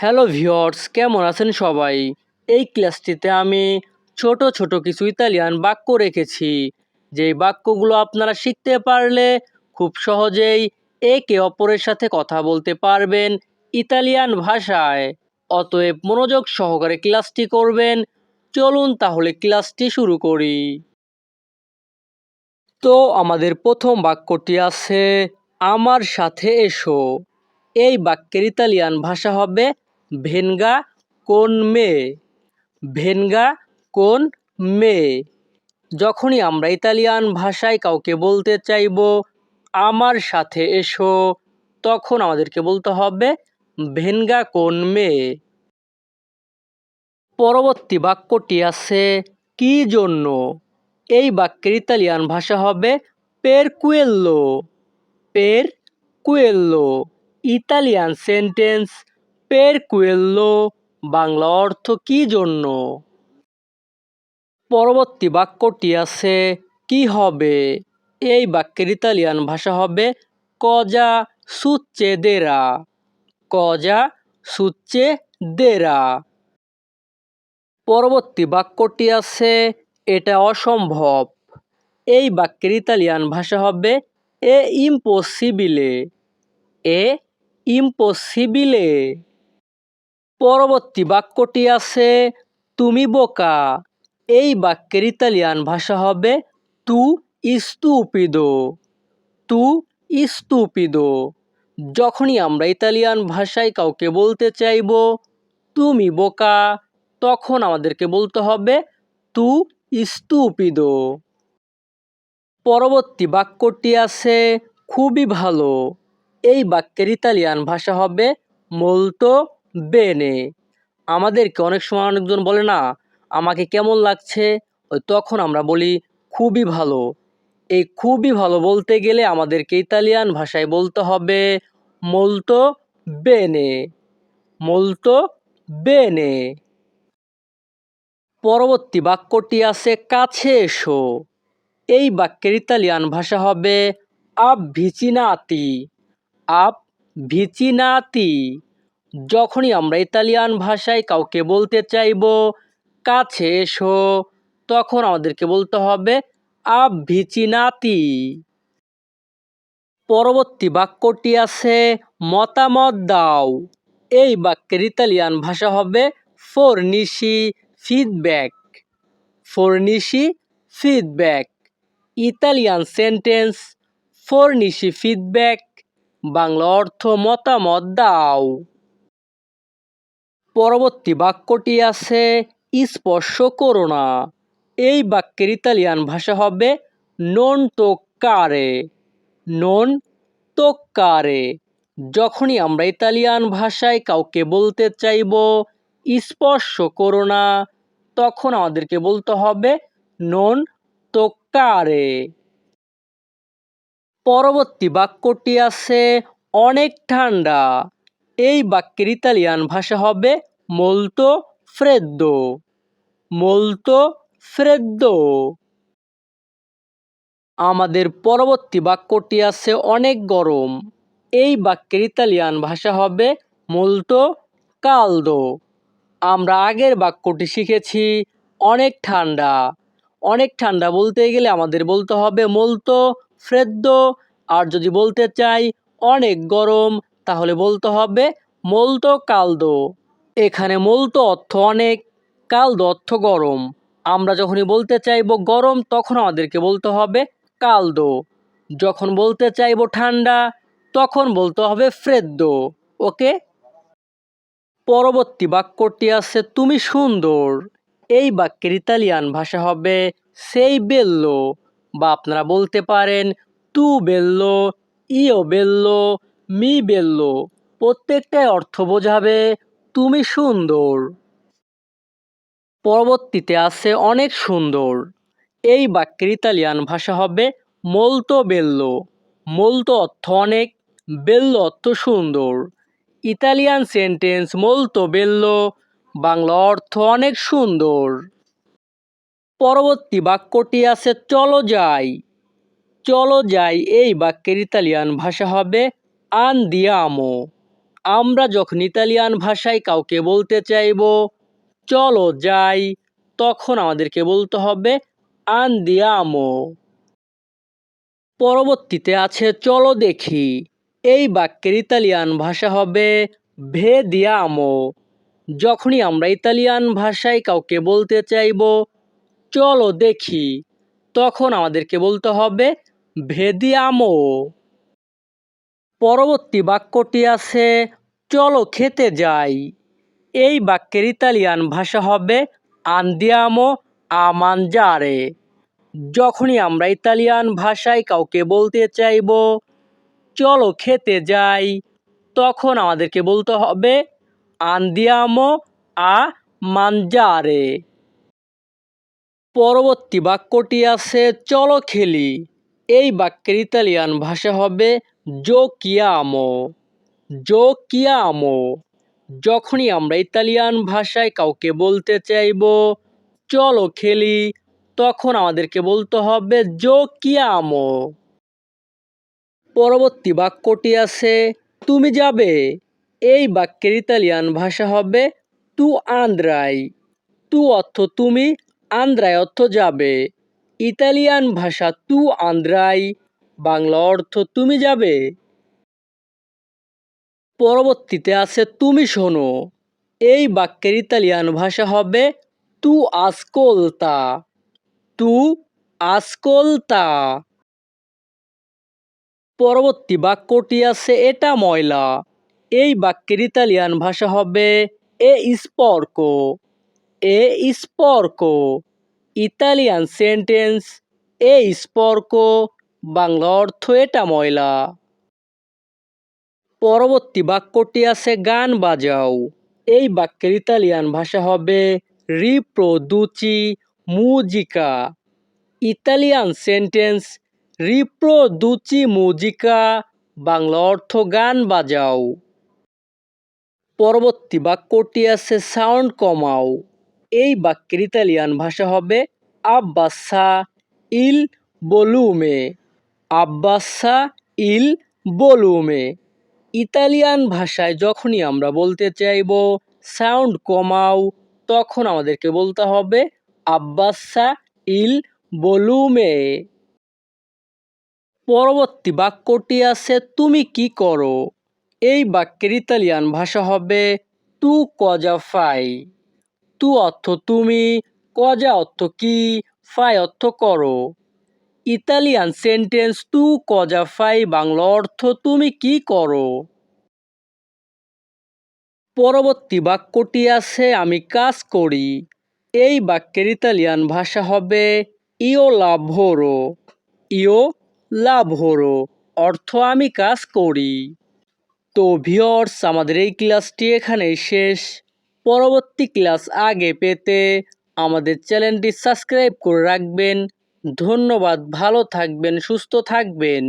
Hello viewers, কেমন আছেন সবাই? এই ক্লাসটিতে আমি ছোট ছোট কিছু ইতালিয়ান বাক্য রেখেছি, যেই বাক্যগুলো আপনারা শিখতে পারলে খুব সহজেই একে অপরের সাথে কথা বলতে পারবেন ইতালিয়ান ভাষায়। অতএব মনোযোগ সহকারে ক্লাসটি করবেন। চলুন তাহলে ক্লাসটি শুরু করি। তো আমাদের প্রথম বাক্যটি আছে আমার সাথে এসো। এই বাক্যের ইতালিয়ান ভাষা হবে ভেনগা কোন মে। ভেনগা কোন মে। যখনই আমরা ইতালিয়ান ভাষায় কাউকে বলতে চাইব আমার সাথে এসো, তখন আমাদেরকে বলতে হবে ভেনগা কোন মে। পরবর্তী বাক্যটি আছে কি জন্য। এই বাক্যের ইতালিয়ান ভাষা হবে পের কুয়েল্লো। পের কুয়েল্লো। ইতালিয়ান সেন্টেন্স পের কুয়েল্লো, বাংলা অর্থ কি জন্য। পরবর্তী বাক্যটি আছে কি হবে। এই বাক্যের ইতালিয়ান ভাষা হবে কজা সুচ্চেদেরা। কজা সুচ্চেদেরা। পরবর্তী বাক্যটি আছে এটা অসম্ভব। এই বাক্যের ইতালিয়ান ভাষা হবে এ ইম্পসিবিলে। এ ইম্পসিবিলে। পরবর্তী বাক্যটি আছে তুমি বোকা। এই বাক্যের ইতালিয়ান ভাষা হবে তু ইস্তুপিদো। তু ইস্তুপিদো। যখনই আমরা ইতালিয়ান ভাষায় কাউকে বলতে চাইব তুমি বোকা, তখন আমাদেরকে বলতে হবে তু ইস্তুপিদো। পরবর্তী বাক্যটি আছে খুবই ভালো। এই বাক্যের ইতালিয়ান ভাষা হবে মোলতো বেনে। আমাদেরকে অনেক সময় অনেকজন বলে না আমাকে কেমন লাগছে, তখন আমরা বলি খুবই ভালো। এই খুবই ভালো বলতে গেলে আমাদেরকে ইতালিয়ান ভাষায় বলতে হবে মোলতো বেনে। মোলতো বেনে। পরবর্তী বাক্যটি আছে কাছে এসো। এই বাক্যের ইতালিয়ান ভাষা হবে আপ ভিচিনাতি। আপ ভিচিনাতি। যখনই আমরা ইতালিয়ান ভাষায় কাউকে বলতে চাইব কাছে এসো, তখন আমাদেরকে বলতে হবে আপ ভিচিনাতি। পরবর্তী বাক্যটি আছে মতামত দাও। এই বাক্যের ইতালিয়ান ভাষা হবে ফোরনিসি ফিডব্যাক। ফোরনিসি ফিডব্যাক। ইতালিয়ান সেন্টেন্স ফোরনিসি ফিডব্যাক, বাংলা অর্থ মতামত দাও। পরবর্তী বাক্যটি আছে স্পর্শ করো না। এই বাক্যের ইতালিয়ান ভাষা হবে নন তোক্কারে। নন তোক্কারে। যখনই আমরা ইতালিয়ান ভাষায় কাউকে বলতে চাইব স্পর্শ করো না, তখন আমাদেরকে বলতে হবে নন তোক্কারে। পরবর্তী বাক্যটি আছে অনেক ঠান্ডা। এই বাক্যের ইতালিয়ান ভাষা হবে মোলতো ফ্রেদ্দো। মোলতো ফ্রেদ্দো। আমাদের পরবর্তী বাক্যটি আছে অনেক গরম। এই বাক্যের ইতালিয়ান ভাষা হবে মোলতো কালদো। আমরা আগের বাক্যটি শিখেছি অনেক ঠান্ডা। অনেক ঠান্ডা বলতে গেলে আমাদের বলতে হবে মোলতো ফ্রেদ্দো। আর যদি বলতে চাই অনেক গরম, তাহলে বলতে হবে মোলতো কালদো। এখানে মোলতো অর্থ অনেক, কালদো অর্থ গরম। আমরা যখনই বলতে চাইব গরম, তখন আমাদেরকে বলতে হবে কালদো। যখন বলতে চাইব ঠান্ডা, তখন বলতে হবে ফ্রেদ্দো। ওকে। পরবর্তী বাক্যটি আছে তুমি সুন্দর। এই বাক্যের ইতালিয়ান ভাষা হবে সেই বেল্লো, বা আপনারা বলতে পারেন তু বেল্লো, ইও বেল্লো, মি বেল্লো। প্রত্যেকটাই অর্থ বোঝাবে তুমি সুন্দর। পরবর্তীতে আছে অনেক সুন্দর। এই বাক্যের ইতালিয়ান ভাষা হবে মোলতো বেল্লো। মোলতো অর্থ অনেক, বেল্লো অর্থ সুন্দর। ইতালিয়ান সেন্টেন্স মোলতো বেল্লো, বাংলা অর্থ অনেক সুন্দর। পরবর্তী বাক্যটি আছে চলো যাই। চলো যাই এই বাক্যের ইতালিয়ান ভাষা হবে আন্দিয়ামো। আমরা যখন ইতালিয়ান ভাষায় কাউকে বলতে চাইবো চলো যাই, তখন আমাদেরকে বলতে হবে আন্দিয়ামো। পরবর্তীতে আছে চলো দেখি। এই বাক্যের ইতালিয়ান ভাষা হবে ভেদিয়ামো। যখনই আমরা ইতালিয়ান ভাষায় কাউকে বলতে চাইবো চলো দেখি, তখন আমাদেরকে বলতে হবে ভেদিয়ামো। পরবর্তী বাক্যটি আছে চলো খেতে যাই। এই বাক্যের ইতালিয়ান ভাষা হবে আন্দিয়ামো আ মানজারে। যখনই আমরা ইতালিয়ান ভাষায় কাউকে বলতে চাইবো চলো খেতে যাই, তখন আমাদেরকে বলতে হবে আন্দিয়ামো আ মানজারে। পরবর্তী বাক্যটি আছে চলো খেলি। এই বাক্যের ইতালিয়ান ভাষা হবে জোকিয়ামো। জোকিয়ামো। যখনই আমরা ইতালিয়ান ভাষায় কাউকে বলতে চাইবো চলো খেলি, তখন আমাদেরকে বলতে হবে জোকিয়ামো। পরবর্তী বাক্যটি আছে তুমি যাবে। এই বাক্যের ইতালিয়ান ভাষা হবে তু আন্দ্রাই। তু অর্থ তুমি, আন্দ্রাই অর্থ যাবে। ইতালিয়ান ভাষা তু আন্দ্রাই, বাংলা অর্থ তুমি যাবে। পরবর্তীতে আছে তুমি শোনো। এই বাক্যের ইতালিয়ান ভাষা হবে তু আসকোলতা। তু আসকোলতা। পরবর্তী বাক্যটি আছে এটা ময়লা। এই বাক্যের ইতালিয়ান ভাষা হবে এ স্পর্কো। এ স্পর্কো। ইতালিয়ান সেন্টেন্স এ স্পর্কো, বাংলা অর্থ এটা ময়লা। পরবর্তী বাক্যটি আছে গান বাজাও। এই বাক্যের ইতালিয়ান ভাষা হবে রিপ্রোদুচি মুজিকা। ইতালিয়ান সেন্টেন্স রিপ্রোদুচি মুজিকা, বাংলা অর্থ গান বাজাও। পরবর্তী বাক্যটি আছে সাউন্ড কমাও। এই বাক্যের ইতালিয়ান ভাষা হবে আব্বাসা ইল বলুমে। আব্বাসা ইল বলুমে। ইতালিয়ান ভাষায় যখনই আমরা বলতে চাইবো সাউন্ড কমাও, তখন আমাদেরকে বলতে হবে আব্বাসা ইল বলুমে। পরবর্তী বাক্যটি আছে তুমি কি করো। এই বাক্যের ইতালিয়ান ভাষা হবে তু কজা ফাই। তু অর্থ তুমি, কজা অর্থ কি, ফাই অর্থ করো। ইতালিয়ান সেন্টেন্স তু কজা ফাই, বাংলা অর্থ তুমি কি করো। পরবর্তী বাক্যটি আছে আমি কাজ করি। এই বাক্যের ইতালিয়ান ভাষা হবে ইও লাভোরো। ইও লাভোরো অর্থ আমি কাজ করি। তো ভিউয়ার্স, আমাদের এই ক্লাসটি এখানেই শেষ। পরবর্তী ক্লাস আগে পেতে আমাদের চ্যানেলটি সাবস্ক্রাইব করে রাখবেন। ধন্যবাদ, ভালো থাকবেন, সুস্থ থাকবেন।